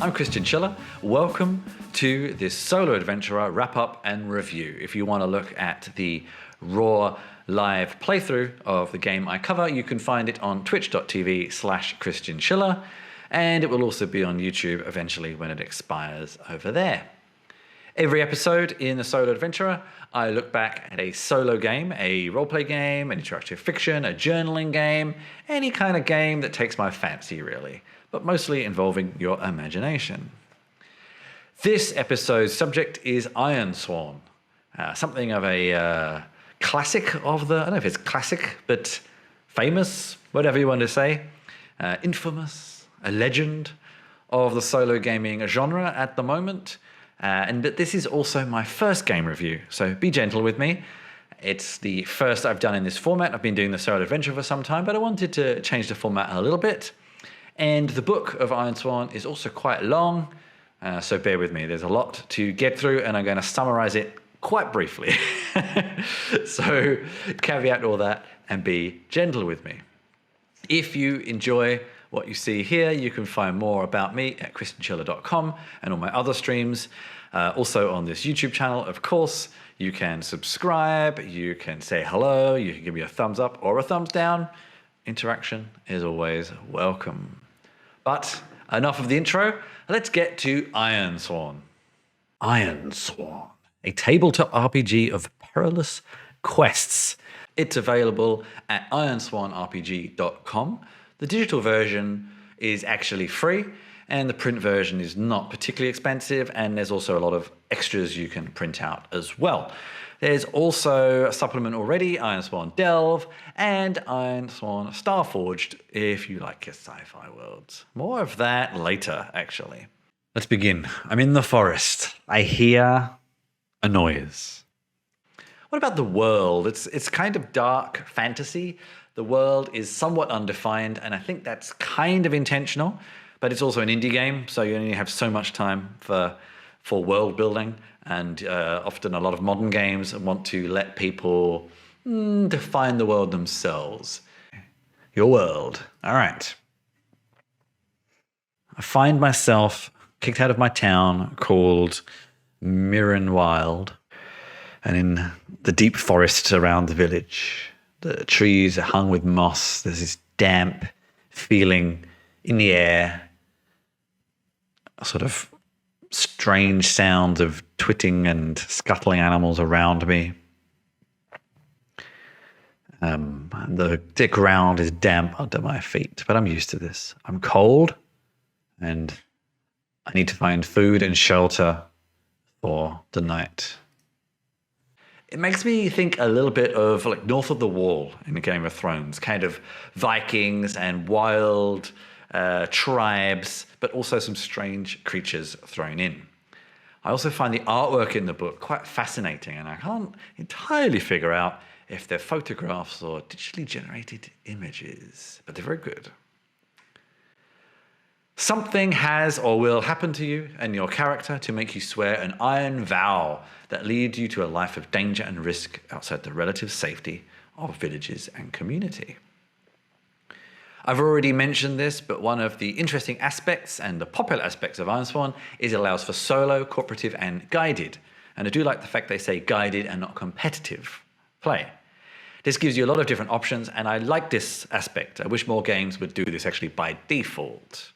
I'm Christian Schiller. Welcome to this solo adventurer wrap-up and review. If you want to look at the raw live playthrough of the game I cover, you can find it on twitch.tv/Christian Schiller, and it will also be on YouTube eventually when it expires over there. Every episode in the Solo Adventurer, I look back at a solo game, a roleplay game, an interactive fiction, a journaling game, any kind of game that takes my fancy really, but mostly involving your imagination. This episode's subject is Ironsworn, something of a classic of the, I don't know if it's classic, but famous, whatever you want to say, infamous, a legend of the solo gaming genre at the moment. But this is also my first game review, so be gentle with me. It's the first I've done in this format. I've been doing the solo adventure for some time, but I wanted to change the format a little bit. And the book of Ironsworn is also quite long, so bear with me. There's a lot to get through, and I'm going to summarize it quite briefly. So caveat all that and be gentle with me. If you enjoy what you see here, you can find more about me at christianschiller.com and all my other streams. Also on this YouTube channel, of course. You can subscribe, you can say hello, you can give me a thumbs up or a thumbs down. Interaction is always welcome. But enough of the intro, let's get to Ironsworn. Ironsworn, a tabletop RPG of perilous quests. It's available at ironswornrpg.com. The digital version is actually free, and the print version is not particularly expensive, and there's also a lot of extras you can print out as well. There's also a supplement already, Ironsworn Delve, and Ironsworn Starforged, if you like your sci-fi worlds. More of that later, actually. Let's begin. I'm in the forest. I hear a noise. What about the world? It's kind of dark fantasy. The world is somewhat undefined, and I think that's kind of intentional, but it's also an indie game, so you only have so much time for world building, and often a lot of modern games want to let people define the world themselves. Your world. All right. I find myself kicked out of my town called Mirrenwild, and in the deep forests around the village. The trees are hung with moss. There's this damp feeling in the air. Sort of strange sounds of twitting and scuttling animals around me. The ground is damp under my feet, but I'm used to this. I'm cold, and I need to find food and shelter for the night. It makes me think a little bit of like North of the Wall in Game of Thrones, kind of Vikings and wild tribes, but also some strange creatures thrown in. I also find the artwork in the book quite fascinating, and I can't entirely figure out if they're photographs or digitally generated images, but they're very good. Something has or will happen to you and your character to make you swear an iron vow that leads you to a life of danger and risk outside the relative safety of villages and community. I've already mentioned this, but one of the interesting aspects and the popular aspects of Ironsworn is it allows for solo, cooperative, and guided. And I do like the fact they say guided and not competitive play. This gives you a lot of different options, and I like this aspect. I wish more games would do this actually by default.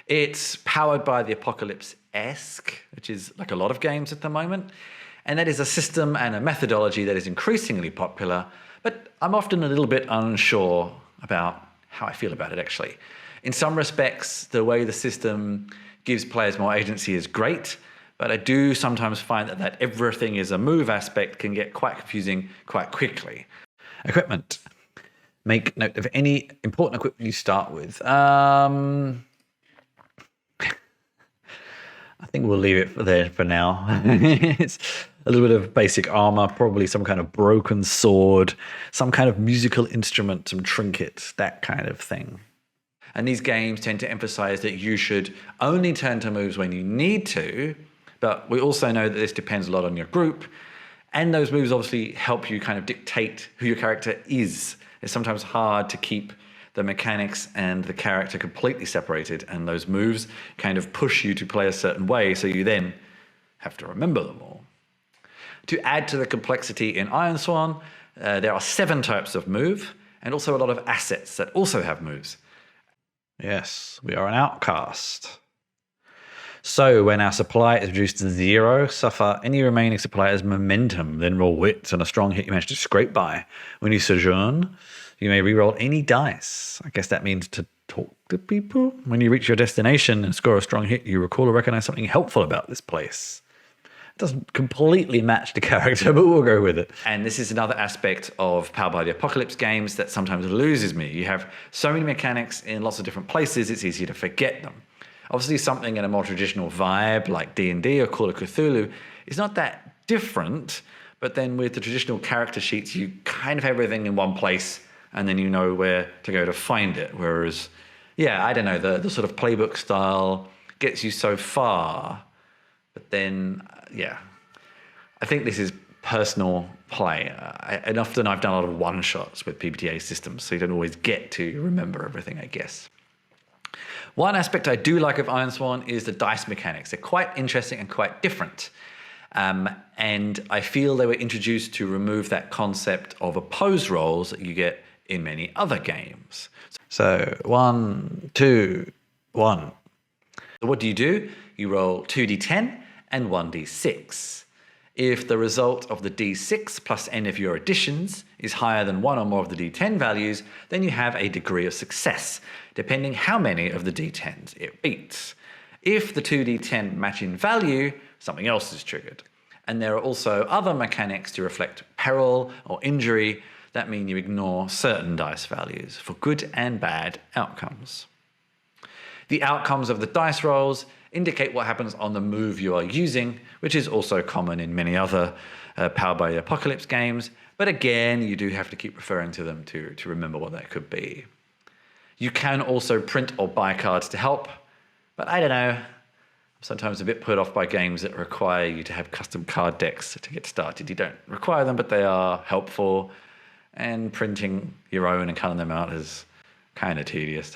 It's powered by the Apocalypse-esque, which is like a lot of games at the moment. And that is a system and a methodology that is increasingly popular, but I'm often a little bit unsure about how I feel about it actually. In some respects, the way the system gives players more agency is great, but I do sometimes find that everything is a move aspect can get quite confusing quite quickly. Equipment. Make note of any important equipment you start with. I think we'll leave it there for now. It's a little bit of basic armor, probably some kind of broken sword, some kind of musical instrument, some trinkets, that kind of thing. And these games tend to emphasize that you should only turn to moves when you need to, but we also know that this depends a lot on your group, and those moves obviously help you kind of dictate who your character is. It's sometimes hard to keep the mechanics and the character completely separated, and those moves kind of push you to play a certain way, so you then have to remember them all. To add to the complexity in Ironsworn, there are 7 types of move, and also a lot of assets that also have moves. Yes, we are an outcast. So when our supply is reduced to 0, suffer any remaining supply as momentum, then roll wits on a strong hit you manage to scrape by. When you sojourn, you may reroll any dice. I guess that means to talk to people. When you reach your destination and score a strong hit, you recall or recognize something helpful about this place. It doesn't completely match the character, but we'll go with it. And this is another aspect of Powered by the Apocalypse games that sometimes loses me. You have so many mechanics in lots of different places, it's easy to forget them. Obviously, something in a more traditional vibe like D&D or Call of Cthulhu is not that different, but then with the traditional character sheets, you kind of have everything in one place, and then you know where to go to find it. Whereas, yeah, I don't know, the sort of playbook style gets you so far, but then, yeah, I think this is personal play. And often I've done a lot of one-shots with PBTA systems, so you don't always get to remember everything, I guess. One aspect I do like of Ironsworn is the dice mechanics. They're quite interesting and quite different. And I feel they were introduced to remove that concept of opposed rolls that you get in many other games. So 1, 2, 1. So what do? You roll 2d10 and 1d6. If the result of the d6 plus n of your additions is higher than 1 or more of the d10 values, then you have a degree of success, depending how many of the d10s it beats. If the 2d10 match in value, something else is triggered. And there are also other mechanics to reflect peril or injury that mean you ignore certain dice values for good and bad outcomes. The outcomes of the dice rolls indicate what happens on the move you are using, which is also common in many other Powered by the Apocalypse games, but again, you do have to keep referring to them to remember what that could be. You can also print or buy cards to help, but I don't know, I'm sometimes a bit put off by games that require you to have custom card decks to get started. You don't require them, but they are helpful, and printing your own and cutting them out is kind of tedious.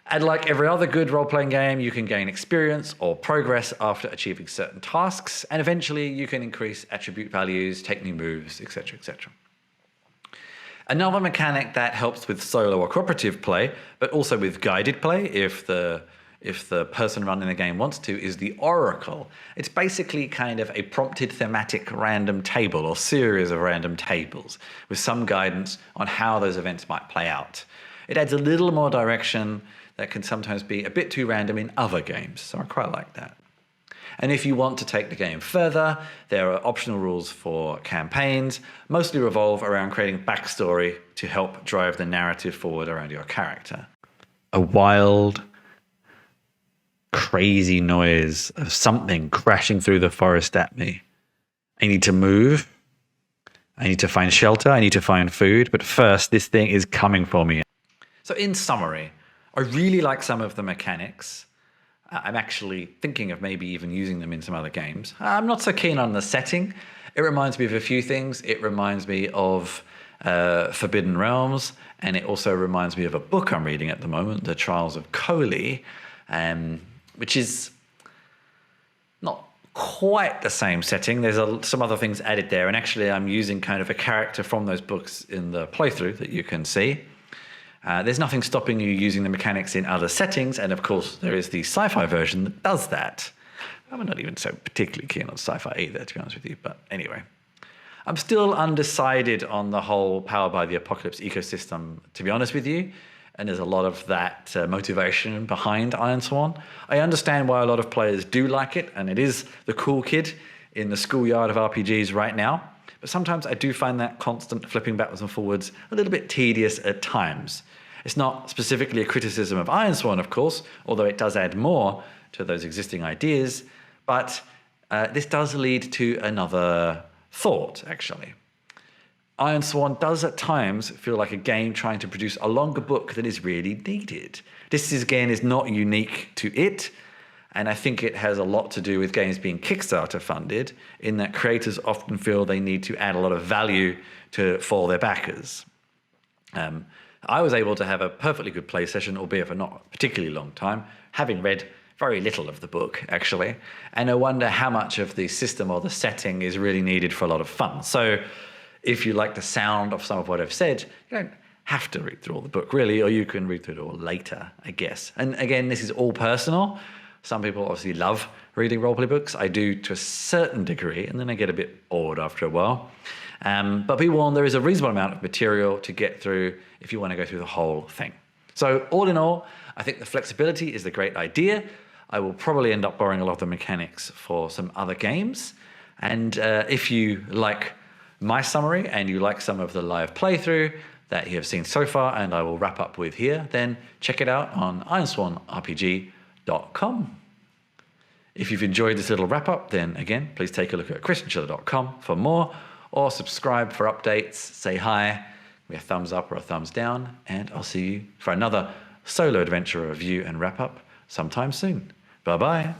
And like every other good role-playing game, you can gain experience or progress after achieving certain tasks, and eventually you can increase attribute values, take new moves, etc., etc. Another mechanic that helps with solo or cooperative play, but also with guided play if the person running the game wants to, is the Oracle. It's basically kind of a prompted thematic random table or series of random tables with some guidance on how those events might play out. It adds a little more direction that can sometimes be a bit too random in other games, so I quite like that. And if you want to take the game further, there are optional rules for campaigns, mostly revolve around creating backstory to help drive the narrative forward around your character. A wild, crazy noise of something crashing through the forest at me. I need to move. I need to find shelter. I need to find food. But first, this thing is coming for me. So in summary, I really like some of the mechanics. I'm actually thinking of maybe even using them in some other games. I'm not so keen on the setting. It reminds me of a few things. It reminds me of Forbidden Realms, and it also reminds me of a book I'm reading at the moment, The Trials of Coley, which is not quite the same setting. There's some other things added there, and actually I'm using kind of a character from those books in the playthrough that you can see. There's nothing stopping you using the mechanics in other settings, and of course there is the sci-fi version that does that. I'm not even so particularly keen on sci-fi either, to be honest with you, but anyway. I'm still undecided on the whole Powered by the Apocalypse ecosystem, to be honest with you, and there's a lot of that motivation behind Ironsworn. I understand why a lot of players do like it, and it is the cool kid in the schoolyard of RPGs right now, but sometimes I do find that constant flipping backwards and forwards a little bit tedious at times. It's not specifically a criticism of Ironsworn, of course, although it does add more to those existing ideas, but this does lead to another thought, actually. Ironsworn does at times feel like a game trying to produce a longer book than is really needed. This, again, is not unique to it, and I think it has a lot to do with games being Kickstarter funded, in that creators often feel they need to add a lot of value for their backers. I was able to have a perfectly good play session, albeit for not a particularly long time, having read very little of the book, actually. And I wonder how much of the system or the setting is really needed for a lot of fun. So if you like the sound of some of what I've said, you don't have to read through all the book, really, or you can read through it all later, I guess. And again, this is all personal. Some people obviously love reading roleplay books. I do to a certain degree, and then I get a bit bored after a while. But be warned, there is a reasonable amount of material to get through if you want to go through the whole thing. So all in all, I think the flexibility is the great idea. I will probably end up borrowing a lot of the mechanics for some other games. And if you like my summary and you like some of the live playthrough that you have seen so far, and I will wrap up with here, then check it out on ironswornrpg.com. If you've enjoyed this little wrap up, then again, please take a look at christianschiller.com for more, or subscribe for updates, say hi, give me a thumbs up or a thumbs down, and I'll see you for another solo adventure review and wrap up sometime soon. Bye-bye.